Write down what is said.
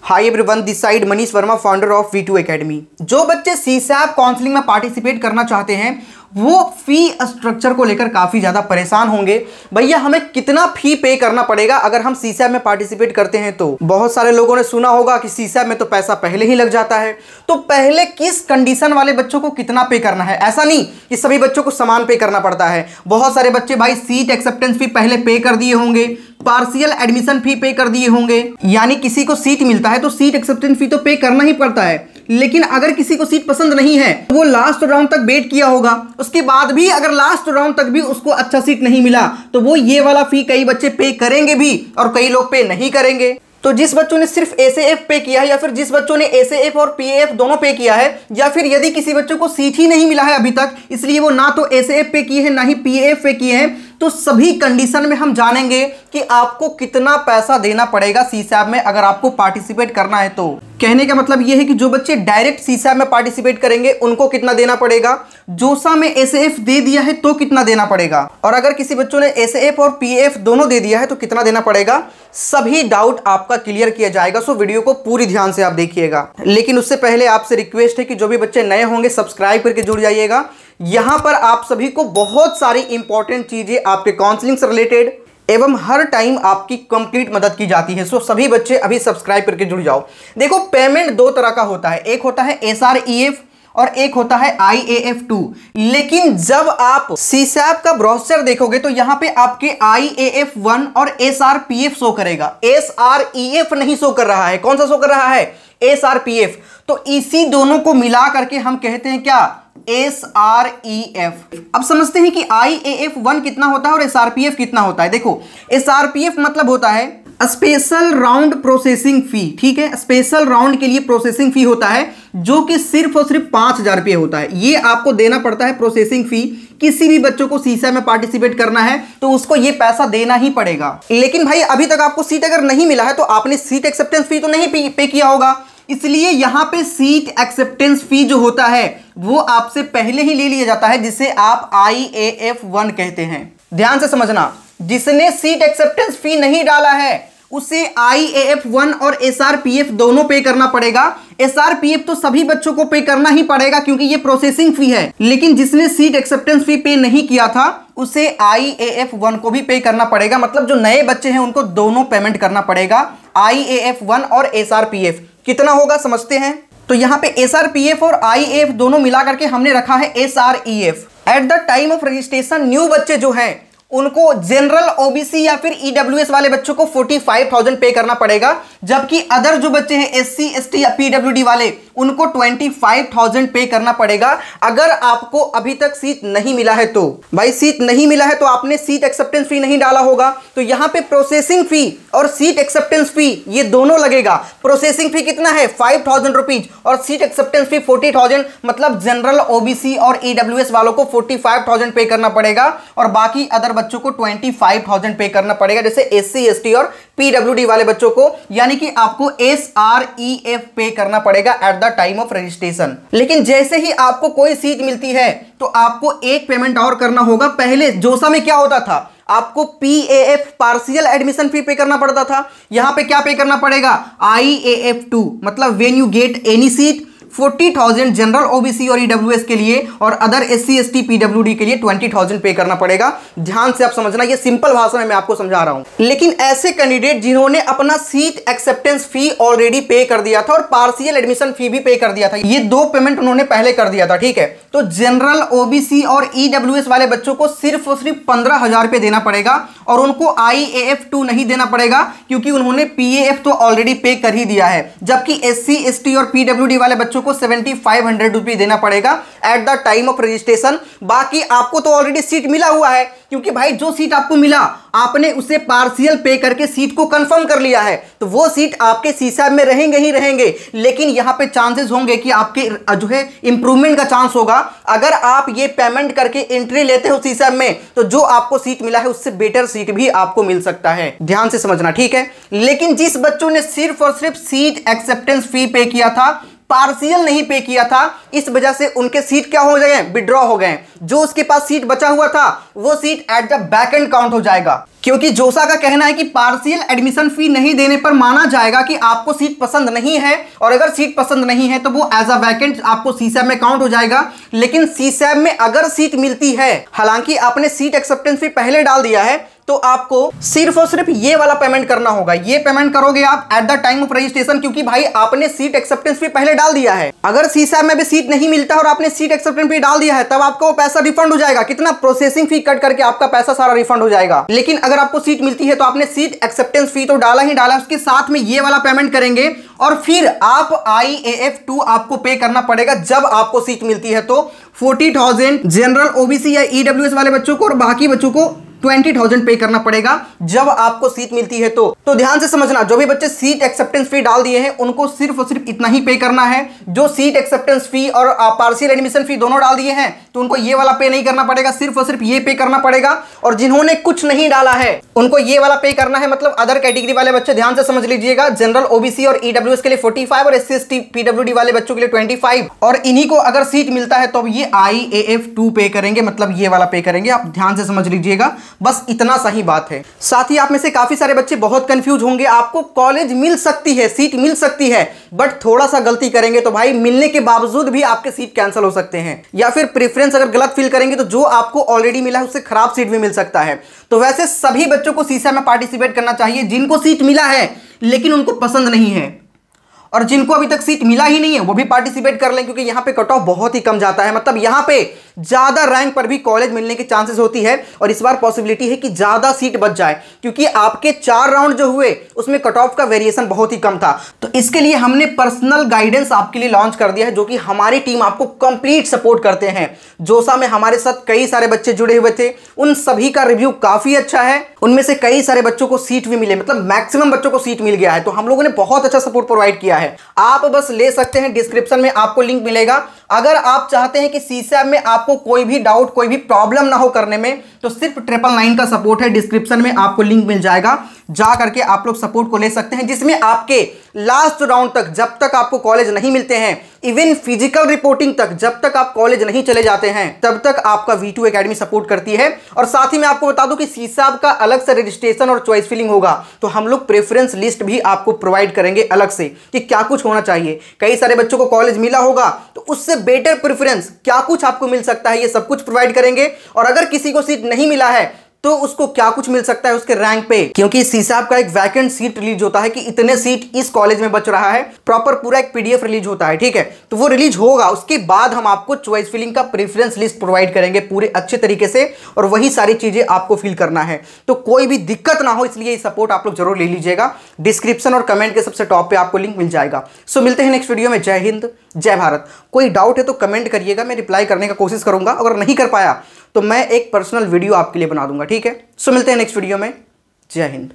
Hi everyone, this side Manish Verma, founder of V2 academy. जो बच्चे सीसैप counselling में पार्टिसिपेट करना चाहते हैं वो फी स्ट्रक्चर को लेकर काफ़ी ज़्यादा परेशान होंगे। भैया हमें कितना फी पे करना पड़ेगा अगर हम सीसैप में पार्टिसिपेट करते हैं? तो बहुत सारे लोगों ने सुना होगा कि सीसैप में तो पैसा पहले ही लग जाता है। तो पहले किस कंडीशन वाले बच्चों को कितना पे करना है? ऐसा नहीं कि सभी बच्चों को समान पे करना पड़ता है। बहुत सारे बच्चे भाई सीट एक्सेप्टेंस फी पहले पे कर दिए होंगे, पार्शियल एडमिशन फी पे कर दिए होंगे। यानी किसी को सीट मिलता है तो सीट एक्सेप्टेंस फी तो पे करना ही पड़ता है। लेकिन अगर किसी को सीट पसंद नहीं है तो वो लास्ट राउंड तक वेट किया होगा, उसके बाद भी अगर लास्ट राउंड तक भी उसको अच्छा सीट नहीं मिला तो वो ये वाला फी कई बच्चे पे करेंगे भी और कई लोग पे नहीं करेंगे। तो जिस बच्चों ने सिर्फ एसएएफ पे किया है या फिर जिस बच्चों ने एसएएफ और पीएएफ दोनों पे किया है, या फिर यदि किसी बच्चों को सीट ही नहीं मिला है अभी तक, इसलिए वो ना तो एसएएफ पे किए हैं ना ही पीएएफ पे किए हैं, तो सभी कंडीशन में हम जानेंगे कि आपको कितना पैसा देना पड़ेगा सीसैप में अगर आपको पार्टिसिपेट करना है। तो कहने का मतलब यह है कि जो बच्चे डायरेक्ट सीसैप में पार्टिसिपेट करेंगे उनको कितना देना पड़ेगा, जोसा में एसएएफ दे दिया है तो कितना देना पड़ेगा, और अगर किसी बच्चों ने एसएएफ और पीएएफ दोनों दे दिया है तो कितना देना पड़ेगा। सभी डाउट आपका क्लियर किया जाएगा। सो वीडियो को पूरी ध्यान से आप देखिएगा। लेकिन उससे पहले आपसे रिक्वेस्ट है कि जो भी बच्चे नए होंगे सब्सक्राइब करके जुड़ जाइएगा। यहां पर आप सभी को बहुत सारी इंपॉर्टेंट चीजें आपके काउंसलिंग से रिलेटेड एवं हर टाइम आपकी कंप्लीट मदद की जाती है। सो सभी बच्चे अभी सब्सक्राइब करके जुड़ जाओ। देखो, पेमेंट दो तरह का होता है, एक होता है SREF और एक होता है IAF2। लेकिन जब आप सीसैप का ब्रोशर देखोगे तो यहां पे आपके IAF1 और SRPF शो करेगा, SREF नहीं शो कर रहा है। कौन सा शो कर रहा है? SRPF। तो इसी दोनों को मिला करके हम कहते हैं क्या? SREF। अब समझते हैं कि IAF1 कितना होता है और SRPF कितना होता है। देखो, SRPF मतलब होता है स्पेशल राउंड प्रोसेसिंग फी। ठीक है, स्पेशल राउंड के लिए प्रोसेसिंग फी होता है जो कि सिर्फ और सिर्फ 5,000 रुपये होता है। ये आपको देना पड़ता है प्रोसेसिंग फी। किसी भी बच्चों को सीसैप में पार्टिसिपेट करना है तो उसको ये पैसा देना ही पड़ेगा। लेकिन भाई अभी तक आपको सीट अगर नहीं मिला है तो आपने सीट एक्सेप्टेंस फी तो नहीं पे किया होगा, इसलिए यहां पे सीट एक्सेप्टेंस फी जो होता है वो आपसे पहले ही ले लिया जाता है, जिसे आप IAF1 कहते हैं। ध्यान से समझना, जिसने सीट एक्सेप्टेंस फी नहीं डाला है उसे IAF1 और SRPF दोनों पे करना पड़ेगा। SRPF तो सभी बच्चों को पे करना ही पड़ेगा क्योंकि ये प्रोसेसिंग फी है। लेकिन जिसने सीट एक्सेप्टेंस फी पे नहीं किया था उसे IAF1 को भी पे करना पड़ेगा। मतलब जो नए बच्चे हैं उनको दोनों पेमेंट करना पड़ेगा, IAF1 और SRPF। कितना होगा समझते हैं? तो यहां पे SRPF और IAF दोनों मिला करके हमने रखा है SREF। At the time of registration new बच्चे जो हैं उनको जनरल OBC या फिर EWS वाले बच्चों को 45,000 पे करना पड़ेगा, जबकि अदर जो बच्चे हैं SC ST या PWD वाले उनको 25,000 पे करना पड़ेगा। अगर आपको अभी तक सीट नहीं मिला है तो भाई, सीट नहीं मिला है तो आपने सीट एक्सेप्टेंस फी नहीं डाला होगा, तो यहां पे प्रोसेसिंग फी और सीट एक्सेप्टेंस फी ये दोनों लगेगा। प्रोसेसिंग फी कितना है? 5,000 रुपीज और सीट एक्सेप्टेंस फी 40,000। मतलब जनरल OBC और EWS वालों को 45,000 पे करना पड़ेगा और बाकी अदर बच्चों को 25,000 पे करना पड़ेगा, जैसे SC ST और PWD वाले बच्चों को। यानी कि आपको SREF पे करना पड़ेगा at the time of registration. लेकिन जैसे ही आपको कोई सीट मिलती है तो आपको एक पेमेंट और करना होगा। पहले जोसा में क्या होता था? आपको PAF पार्शियल एडमिशन फी पे करना पड़ता था। यहां पे क्या पे करना पड़ेगा? IAF2। मतलब when you get any seat 40,000 general OBC और EWS के लिए और अदर SC ST PWD के लिए 20,000 पे करना पड़ेगा। ध्यान से आप समझना, ये सिंपल भाषा में मैं आपको समझा रहा हूं। लेकिन ऐसे कैंडिडेट जिन्होंने अपना सीट एक्सेप्टेंस फी ऑलरेडी पे कर दिया था और पार्शियल एडमिशन फी भी पे कर दिया था, ये दो पेमेंट उन्होंने पहले कर दिया था, ठीक है, तो जनरल OBC और EWS वाले बच्चों को सिर्फ और सिर्फ 15,000 रुपये देना पड़ेगा और उनको IAF2 नहीं देना पड़ेगा क्योंकि उन्होंने PAF तो ऑलरेडी पे कर ही दिया है। जबकि SC ST और PWD वाले बच्चों को 7,500 रुपये देना पड़ेगा at the time of registration. बाकी आपको तो ऑलरेडी सीट मिला हुआ है क्योंकि भाई जो सीट आपको मिला आपने उसे पार्शियल पे करके सीट को कंफर्म कर लिया है, तो वो सीट आपके सीसैप में रहेंगे ही रहेंगे। लेकिन यहां पे चांसेस होंगे कि आपके जो है इंप्रूवमेंट का चांस होगा। अगर आप ये पेमेंट करके एंट्री लेते हो सीसैप में तो जो आपको सीट मिला है उससे बेटर सीट भी आपको मिल सकता है। ध्यान से समझना, ठीक है। लेकिन जिस बच्चों ने सिर्फ और सिर्फ सीट एक्सेप्टेंस फी पे किया था पार्शियल नहीं पे किया था, इस वजह से उनके सीट क्या हो गए, विड्रॉ हो गए। जो उसके पास सीट बचा हुआ था वो seat at the back and count हो जाएगा, क्योंकि जोसा का कहना है कि पार्शियल एडमिशन फी नहीं देने पर माना जाएगा कि आपको सीट पसंद नहीं है, और अगर सीट पसंद नहीं है तो वो एज अ वैकेंट आपको सीसैब में काउंट हो जाएगा। लेकिन सीसैब में अगर सीट मिलती है, हालांकि आपने सीट एक्सेप्टेंस फी पहले डाल दिया है, तो आपको सिर्फ और सिर्फ ये वाला पेमेंट करना होगा। ये पेमेंट करोगे आप at the time of registration, क्योंकि भाई आपने सीट एक्सेप्टेंस फी पहले डाल दिया है। अगर सीसैब में भी सीट नहीं मिलता और आपने सीट एक्सेप्टेंस फी डाल दिया है, तब आपको पैसा रिफंड हो जाएगा। कितना, प्रोसेसिंग फी कट करके आपका पैसा सारा रिफंड हो जाएगा। लेकिन अगर आपको सीट मिलती है तो आपने सीट एक्सेप्टेंस फी तो डाला ही डाला, उसके साथ में ये वाला पेमेंट करेंगे, और फिर आप IAF2 आपको पे करना पड़ेगा जब आपको सीट मिलती है। तो 40,000 जनरल, OBC या EWS वाले बच्चों को, और बाकी बच्चों को 20,000 पे करना पड़ेगा जब आपको सीट मिलती है। तो ध्यान से समझना, जो भी बच्चे सीट एक्सेप्टेंस फी डाल दिए हैं उनको सिर्फ और सिर्फ इतना ही पे करना है। जो सीट एक्सेप्टेंस फी और पार्शियल एडमिशन फी दोनों डाल दिए हैं तो उनको ये वाला पे नहीं करना पड़ेगा, सिर्फ और सिर्फ ये पे करना पड़ेगा। और जिन्होंने कुछ नहीं डाला है उनको ये वाला पे करना है, मतलब अदर कैटेगरी वाले बच्चे ध्यान से समझ लीजिएगा। जनरल, OBC और EWS के लिए 45 और SC/ST PWD वाले बच्चों के लिए 25, और इन्हीं को अगर सीट मिलता है तो अब ये IAF2 पे करेंगे, मतलब ये वाला पे करेंगे। आप ध्यान से समझ लीजिएगा, बस इतना सही बात है। साथ ही आप में से काफी सारे बच्चे बहुत कंफ्यूज होंगे, आपको कॉलेज मिल सकती है, सीट मिल सकती है, बट थोड़ा सा गलती करेंगे तो भाई मिलने के बावजूद भी आपके सीट कैंसिल हो सकते हैं, या फिर प्रेफरेंस अगर गलत फिल करेंगे तो जो आपको ऑलरेडी मिला है उससे खराब सीट भी मिल सकता है। तो वैसे सभी बच्चों को सीसैब में पार्टिसिपेट करना चाहिए जिनको सीट मिला है लेकिन उनको पसंद नहीं है, और जिनको अभी तक सीट मिला ही नहीं है वो भी पार्टिसिपेट कर लें, क्योंकि यहां पे कट ऑफ बहुत ही कम जाता है। मतलब यहां पे ज्यादा रैंक पर भी कॉलेज मिलने की चांसेस होती है, और इस बार पॉसिबिलिटी है कि ज्यादा सीट बच जाए, क्योंकि आपके 4 राउंड जो हुए उसमें कट ऑफ का वेरिएशन बहुत ही कम था। तो इसके लिए हमने पर्सनल गाइडेंस आपके लिए लॉन्च कर दिया है, जो कि हमारी टीम आपको कंप्लीट सपोर्ट करते हैं। जोसा में हमारे साथ कई सारे बच्चे जुड़े हुए थे, उन सभी का रिव्यू काफी अच्छा है, उनमें से कई सारे बच्चों को सीट भी मिले, मतलब मैक्सिमम बच्चों को सीट मिल गया है। तो हम लोगों ने बहुत अच्छा सपोर्ट प्रोवाइड किया है। आप बस ले सकते हैं, डिस्क्रिप्शन में आपको लिंक मिलेगा। अगर आप चाहते हैं कि सीसैब में आपको कोई भी डाउट, कोई भी प्रॉब्लम ना हो करने में, तो सिर्फ 999 का सपोर्ट है, डिस्क्रिप्शन में आपको लिंक मिल जाएगा, जा करके आप लोग सपोर्ट को ले सकते हैं, जिसमें आपके लास्ट राउंड तक, जब तक आपको कॉलेज नहीं मिलते हैं, इवन फिजिकल रिपोर्टिंग तक, जब तक आप कॉलेज नहीं चले जाते हैं, तब तक आपका V2 एकेडमी सपोर्ट करती है। और साथ ही मैं आपको बता दूं कि सीसैब का अलग से रजिस्ट्रेशन और चॉइस फिलिंग होगा, तो हम लोग प्रेफरेंस लिस्ट भी आपको प्रोवाइड करेंगे अलग से कि क्या कुछ होना चाहिए। कई सारे बच्चों को कॉलेज मिला होगा तो उससे बेटर प्रेफरेंस क्या कुछ आपको मिल सकता है, ये सब कुछ प्रोवाइड करेंगे। और अगर किसी को सीट नहीं मिला है तो उसको क्या कुछ मिल सकता है उसके रैंक पे, क्योंकि सीसैब का एक वैकेंट सीट रिलीज होता है कि इतने सीट इस कॉलेज में बच रहा है, प्रॉपर पूरा एक PDF रिलीज होता है, ठीक है। तो वो रिलीज होगा, उसके बाद हम आपको चॉइस फिलिंग का प्रेफरेंस लिस्ट प्रोवाइड करेंगे पूरे अच्छे तरीके से, और वही सारी चीजें आपको फिल करना है। तो कोई भी दिक्कत ना हो, इसलिए सपोर्ट आप लोग जरूर ले लीजिएगा। डिस्क्रिप्शन और कमेंट के सबसे टॉप पे आपको लिंक मिल जाएगा। सो मिलते हैं नेक्स्ट वीडियो में। जय हिंद, जय भारत। कोई डाउट है तो कमेंट करिएगा, मैं रिप्लाई करने का कोशिश करूंगा। अगर नहीं कर पाया तो मैं एक पर्सनल वीडियो आपके लिए बना दूंगा, ठीक है। सो मिलते हैं नेक्स्ट वीडियो में। जय हिंद।